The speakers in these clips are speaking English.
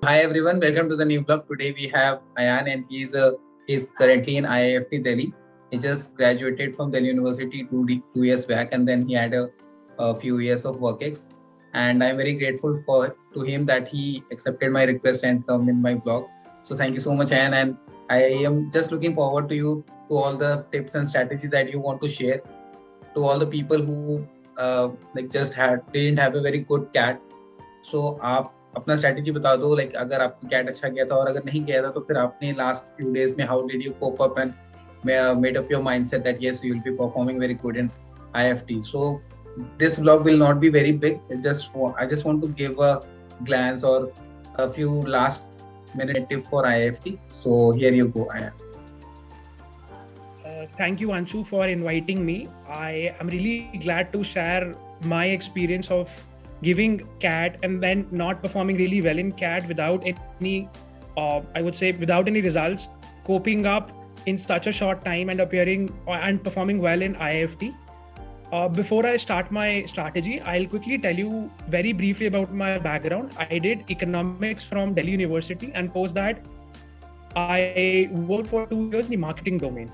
Hi everyone, welcome to the new blog. Today we have Ayan and he's currently in IIFT Delhi. He just graduated from Delhi University 2 years back, and then he had a few years of work ex. And I'm very grateful for to him that he accepted my request and come in my blog. So thank you so much, Ayan, and I am just looking forward to all the tips and strategies that you want to share to all the people who like just had didn't have a very good cat. सो आप अपना strategy बता दो, like अगर आपका cat अच्छा गया था और अगर नहीं गया था तो फिर आपने लास्ट फ्यू डेज में how did you cope up and made up your mindset that yes you will be performing very good in IFT. So this vlog will not be very big. I just want to give a glance or a few last minute tip for IFT. So here you go, Aya. Thank you, Anshu, for inviting me. I am really glad to share my experience of giving CAT and then not performing really well in CAT without any, I would say, without any results, coping up in such a short time and appearing and performing well in IIFT. Before I start my strategy, I'll quickly tell you very briefly about my background. I did economics from Delhi University, and post that, I worked for 2 years in the marketing domain.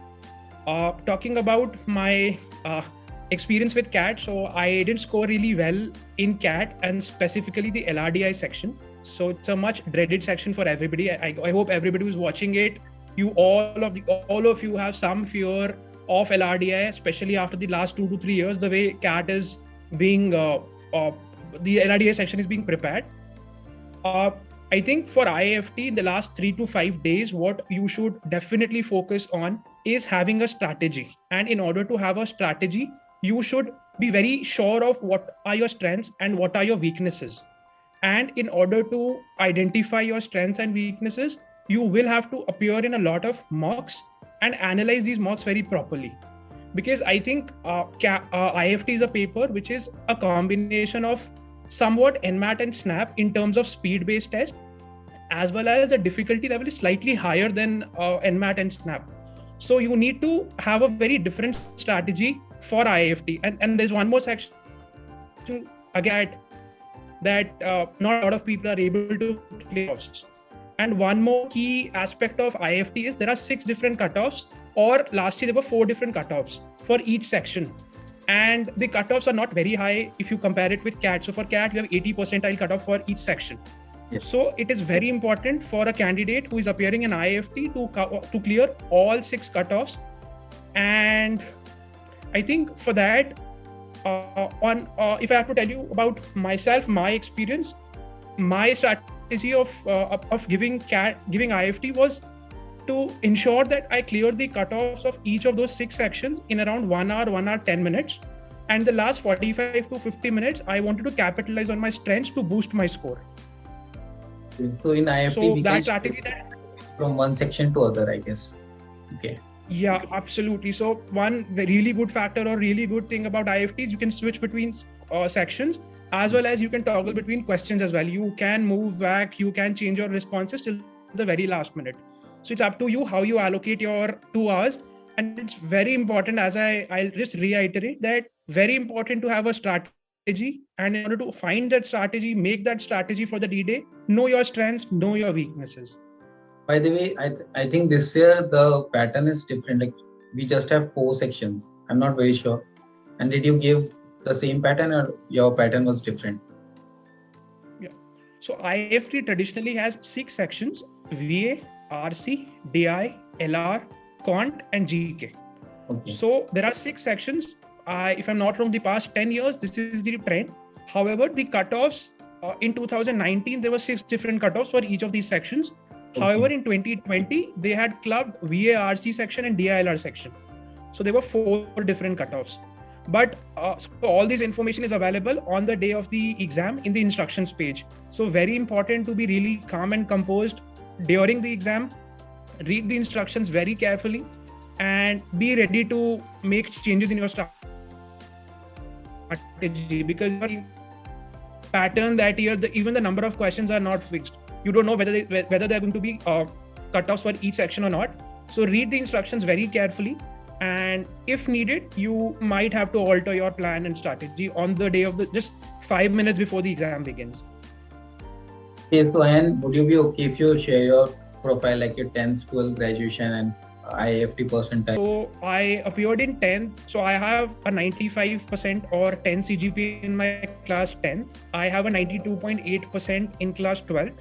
Talking about my experience with CAT, so I didn't score really well in CAT and specifically the LRDI section. So it's a much dreaded section for everybody. I hope everybody who's watching it, all of you have some fear of LRDI, especially after the last 2 to 3 years, the way CAT is being, the LRDI section is being prepared. I think for IIFT, the last 3 to 5 days, what you should definitely focus on is having a strategy. And in order to have a strategy, you should be very sure of what are your strengths and what are your weaknesses. And in order to identify your strengths and weaknesses, you will have to appear in a lot of mocks and analyze these mocks very properly. Because I think IIFT is a paper which is a combination of somewhat NMAT and SNAP in terms of speed-based test, as well as the difficulty level is slightly higher than NMAT and SNAP. So you need to have a very different strategy for IIFT. And there's one more section again that not a lot of people are able to clear offs. And one more key aspect of IIFT is there are 6 different cutoffs, or last year there were 4 different cutoffs for each section. And the cutoffs are not very high if you compare it with CAT. So for CAT, you have 80 percentile cutoff for each section. Yes. So it is very important for a candidate who is appearing in IIFT to clear all 6 cutoffs. And I think for that, if I have to tell you about myself, my experience, my strategy of giving IIFT was to ensure that I cleared the cutoffs of each of those 6 sections in around 1 hour 10 minutes. And the last 45 to 50 minutes, I wanted to capitalize on my strengths to boost my score. So in IIFT, we that strategy from one section to other, I guess. Okay. Yeah, absolutely. So one really good factor or really good thing about IIFT is you can switch between sections, as well as you can toggle between questions as well. You can move back, you can change your responses till the very last minute. So it's up to you how you allocate your 2 hours. And it's very important, as I'll just reiterate that, very important to have a strategy. And in order to find that strategy, make that strategy for the D-Day, know your strengths, know your weaknesses. By the way, I think this year the pattern is different. Like we just have 4 sections. I'm not very sure. And did you give the same pattern or your pattern was different? Yeah. So IIFT traditionally has 6 sections: VA, RC, DI, LR, Quant, and GK. Okay. So there are 6 sections. If I'm not wrong, the past 10 years, this is the trend. However, the cutoffs in 2019, there were 6 different cutoffs for each of these sections. Okay. However, in 2020, they had clubbed VA-RC section and DILR section. So there were 4 different cutoffs. But so all this information is available on the day of the exam in the instructions page. So very important to be really calm and composed during the exam. Read the instructions very carefully and be ready to make changes in your strategy, because pattern that year, even the number of questions are not fixed. You don't know whether they're going to be cutoffs for each section or not. So read the instructions very carefully, and if needed, you might have to alter your plan and strategy on the day of just 5 minutes before the exam begins. Okay, so Ayan, would you be okay if you share your profile, like your 10th, 12th graduation and IIFT percentile? So I appeared in 10th. So I have a 95% or 10 CGPA in my class 10th. I have a 92.8% in class 12th.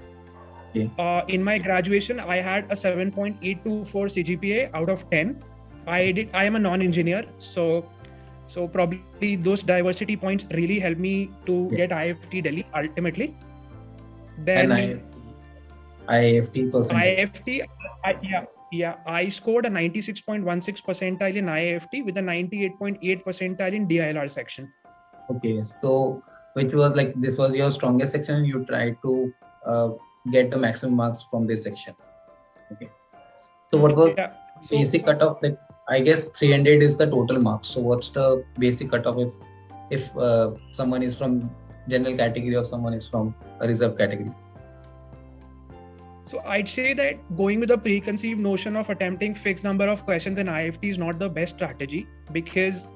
Okay. In my graduation, I had a 7.824 CGPA out of 10. I am a non-engineer, so probably those diversity points really helped me to Yeah. get IIFT Delhi ultimately. And Then IIFT percentile. IIFT, I scored a 96.16 percentile in IIFT with a 98.8 percentile in DILR section. Okay, so which was like this was your strongest section. You tried to uh, get the maximum marks from this section. Okay. So what was Yeah. basic cutoff? Like I guess 300 is the total marks. So what's the basic cutoff if someone is from general category or someone is from a reserve category? So I'd say that going with a preconceived notion of attempting fixed number of questions in IIFT is not the best strategy, because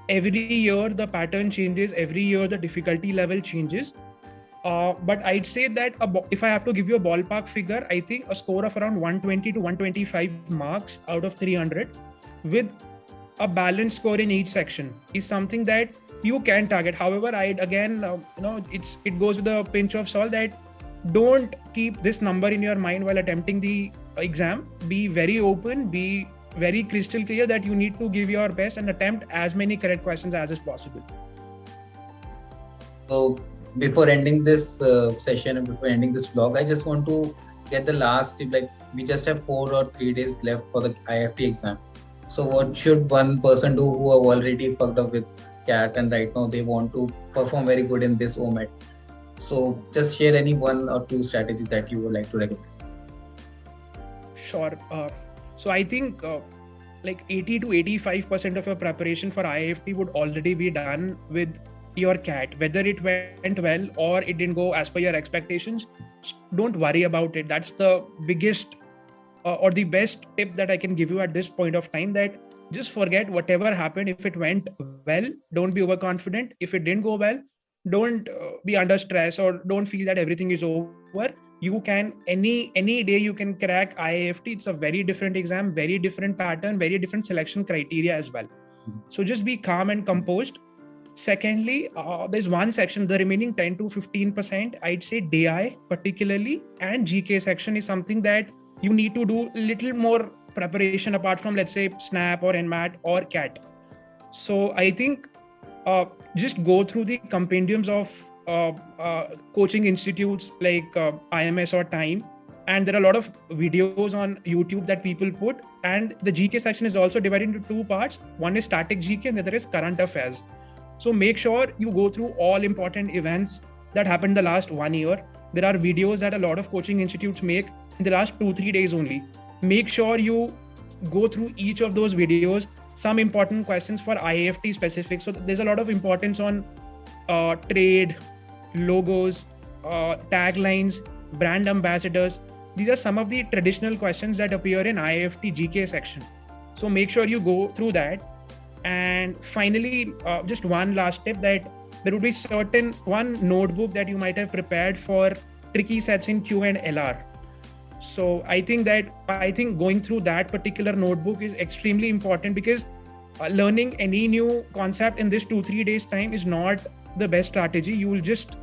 every year the pattern changes, every year the difficulty level changes. But I'd say that if I have to give you a ballpark figure, I think a score of around 120 to 125 marks out of 300 with a balanced score in each section is something that you can target. However, I'd again, it goes with a pinch of salt that don't keep this number in your mind while attempting the exam. Be very open, be very crystal clear that you need to give your best and attempt as many correct questions as is possible. So before ending this session and before ending this vlog, I just want to get the last tip. Like we just have 4 or 3 days left for the IIFT exam. So what should one person do who have already fucked up with CAT and right now they want to perform very good in this OMET? So just share any 1 or 2 strategies that you would like to recommend. Sure. So I think like 80 to 85% of your preparation for IIFT would already be done with your CAT. Whether it went well or it didn't go as per your expectations, don't worry about it. That's the biggest or the best tip that I can give you at this point of time, that just forget whatever happened. If it went well, don't be overconfident. If it didn't go well, don't be under stress or don't feel that everything is over. You can any day you can crack IIFT. It's a very different exam, very different pattern, very different selection criteria as well. So just be calm and composed. Secondly, there's one section, the remaining 10 to 15%, I'd say DI particularly and GK section is something that you need to do a little more preparation apart from, let's say, SNAP or NMAT or CAT. So I think just go through the compendiums of coaching institutes like IMS or Time, and there are a lot of videos on YouTube that people put. And the GK section is also divided into 2 parts. One is static GK and the other is current affairs. So make sure you go through all important events that happened the last 1 year. There are videos that a lot of coaching institutes make in the last 2-3 days only. Make sure you go through each of those videos. Some important questions for IIFT specific. So there's a lot of importance on trade, logos, taglines, brand ambassadors. These are some of the traditional questions that appear in IIFT GK section. So make sure you go through that. And finally, just one last tip, that there would be certain one notebook that you might have prepared for tricky sets in Q and LR. So I think going through that particular notebook is extremely important, because learning any new concept in this 2-3 days time is not the best strategy. You will just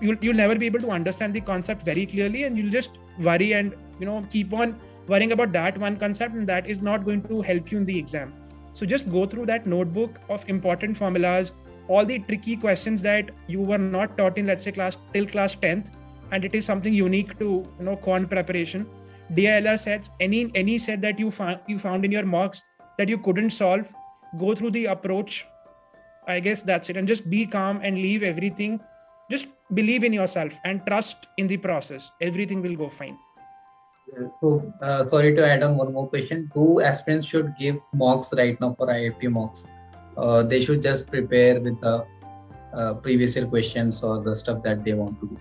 you'll never be able to understand the concept very clearly, and you'll just worry and keep on worrying about that one concept, and that is not going to help you in the exam. So just go through that notebook of important formulas, all the tricky questions that you were not taught in, let's say, class 10th, and it is something unique to quant preparation. DILR sets, any set that you found in your mocks that you couldn't solve, go through the approach. I guess that's it, and just be calm and leave everything. Just believe in yourself and trust in the process. Everything will go fine. So sorry to add on one more question. Do aspirants should give mocks right now for IIFT mocks? They should just prepare with the previous year questions or the stuff that they want to do.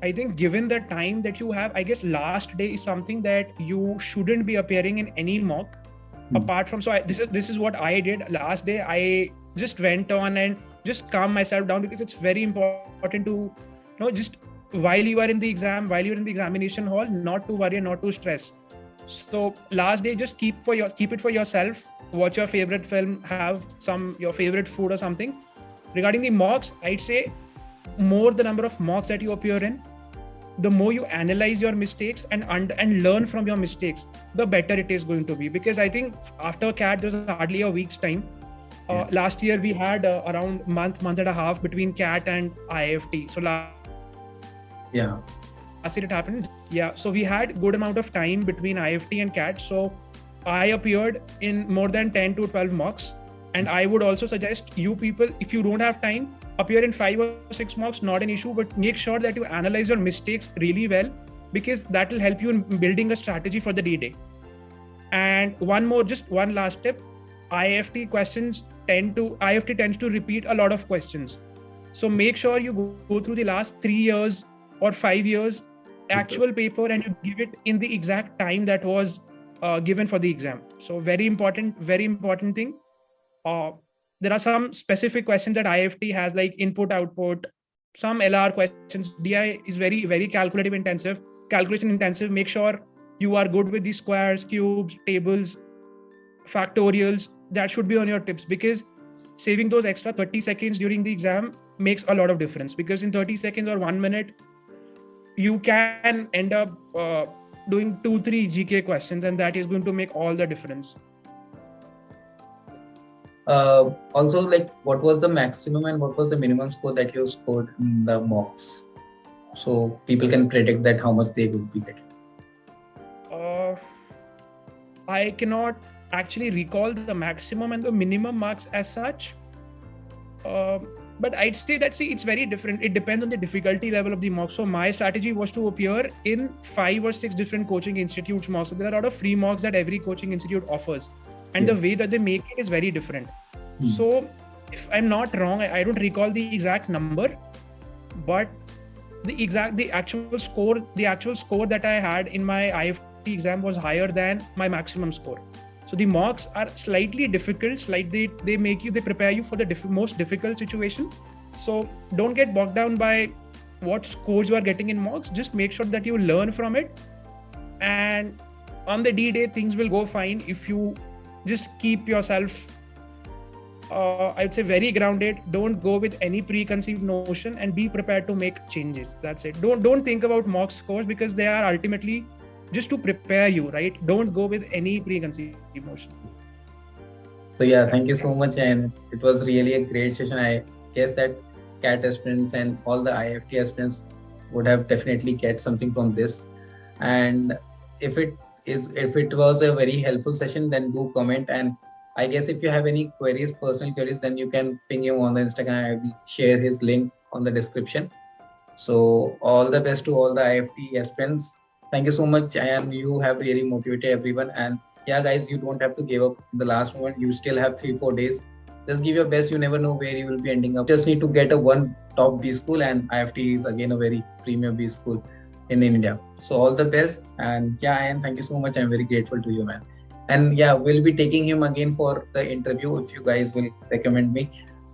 I think given the time that you have, I guess last day is something that you shouldn't be appearing in any mock. Apart from, this is what I did last day. I just went on and just calm myself down, because it's very important to just while you are in the exam, while you're in the examination hall, not to worry and not to stress. So last day, just keep it for yourself. Watch your favorite film, have your favorite food or something. Regarding the mocks, I'd say more the number of mocks that you appear in, the more you analyze your mistakes and learn from your mistakes, the better it is going to be. Because I think after CAT, there's hardly a week's time. Last year we had around month and a half between CAT and IFT. So last year it happened. Yeah, so we had good amount of time between IFT and CAT. So I appeared in more than 10 to 12 mocks. And I would also suggest you people, if you don't have time, appear in 5 or 6 mocks, not an issue, but make sure that you analyze your mistakes really well, because that will help you in building a strategy for the D-Day. And one last tip, IFT tends to repeat a lot of questions. So make sure you go through the last 3 years or 5 years actual paper and you give it in the exact time that was given for the exam. So very important thing. There are some specific questions that IFT has, like input output, some LR questions. DI is very, very calculation intensive. Make sure you are good with the squares, cubes, tables, factorials. That should be on your tips, because saving those extra 30 seconds during the exam makes a lot of difference. Because in 30 seconds or 1 minute, you can end up doing 2-3 GK questions, and that is going to make all the difference. Also, like, what was the maximum and what was the minimum score that you scored in the mocks, so people can predict that how much they would be getting? I cannot actually recall the maximum and the minimum marks as such, but I'd say that it's very different. It depends on the difficulty level of the mock. So my strategy was to appear in 5 or 6 different coaching institutes mocks. So there are a lot of free mocks that every coaching institute offers, and the way that they make it is very different. So if I'm not wrong, I don't recall the exact number, but the actual score that I had in my IFT exam was higher than my maximum score. So the mocks are slightly difficult. They prepare you for the most difficult situation. So don't get bogged down by what scores you are getting in mocks. Just make sure that you learn from it, and on the D-Day things will go fine if you just keep yourself I'd say very grounded. Don't go with any preconceived notion, and be prepared to make changes. That's it. Don't think about mock scores, because they are ultimately just to prepare you, right? Don't go with any preconceived notion. So yeah, thank you so much, and it was really a great session. I guess that CAT aspirants and all the IFT aspirants would have definitely get something from this. And if it was a very helpful session, then do comment. And I guess if you have any personal queries, then you can ping him on the Instagram. I will share his link on the description. So all the best to all the IFT aspirants. Thank you so much, and you have really motivated everyone. And yeah, guys, you don't have to give up in the last moment. You still have 3-4 days. Just give your best. You never know where you will be ending up. Just need to get a one top B school, and IFT is again a very premium B school in India. So all the best. And yeah, and thank you so much. I'm very grateful to you, man. And yeah, we'll be taking him again for the interview if you guys will recommend me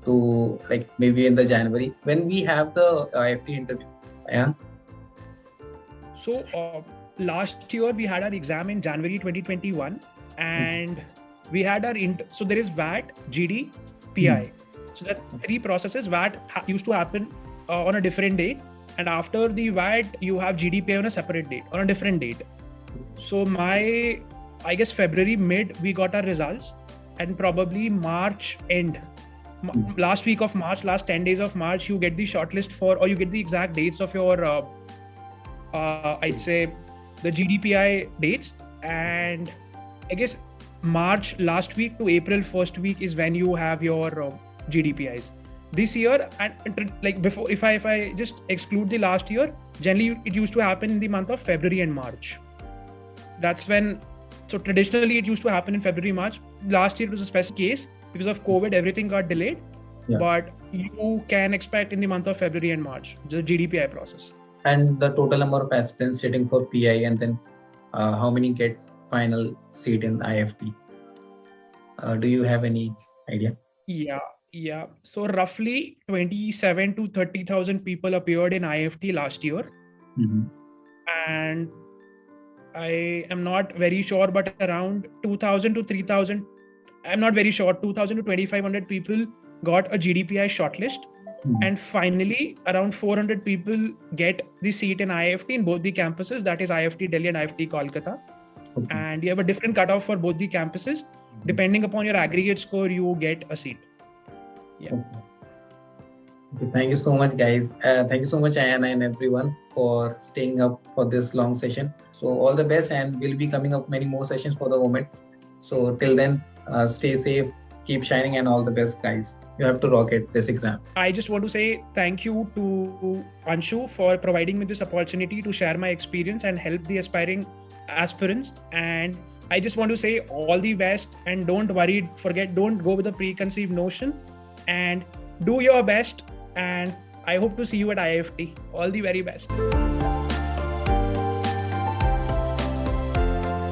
to, like, maybe in the January when we have the IFT interview. Yeah. So last year we had our exam in January 2021, and we had our so there is VAT, GD, PI. So that 3 processes. VAT used to happen on a different date, and after the VAT you have GDPI on a separate date, on a different date. So I guess February mid we got our results, and probably March end, last week of March, last 10 days of March, you get the shortlist or you get the exact dates of your I'd say the GDPI dates. And I guess March last week to April first week is when you have your GDPIs. This year, and like before, if I just exclude the last year, generally it used to happen in the month of February and March. That's when. So traditionally it used to happen in February, March. Last year it was a special case because of COVID, everything got delayed. Yeah. But you can expect in the month of February and March, the GDPI process. And the total number of aspirants sitting for PI, and then how many get final seat in IFT? Do you have any idea? Yeah. Yeah. So roughly 27 to 30,000 people appeared in IFT last year. Mhm. And I am not very sure, but around 2,000 to 3,000, I'm not very sure, 2,000 to 2,500 people got a GDPI shortlist. Mhm. And finally, around 400 people get the seat in IFT in both the campuses, that is IFT Delhi and IFT Kolkata. Okay. And you have a different cutoff for both the campuses. Depending upon your aggregate score, you get a seat. Yeah. Okay. Okay, thank you so much, guys. Thank you so much, Ayana and everyone, for staying up for this long session. So all the best, and we'll be coming up many more sessions for the moments. So till then, stay safe, keep shining, and all the best, guys. You have to rock it this exam. I just want to say thank you to Anshu for providing me this opportunity to share my experience and help the aspiring aspirants. And I just want to say all the best, and don't worry, don't go with a preconceived notion, and do your best. And I hope to see you at IFT. All the very best.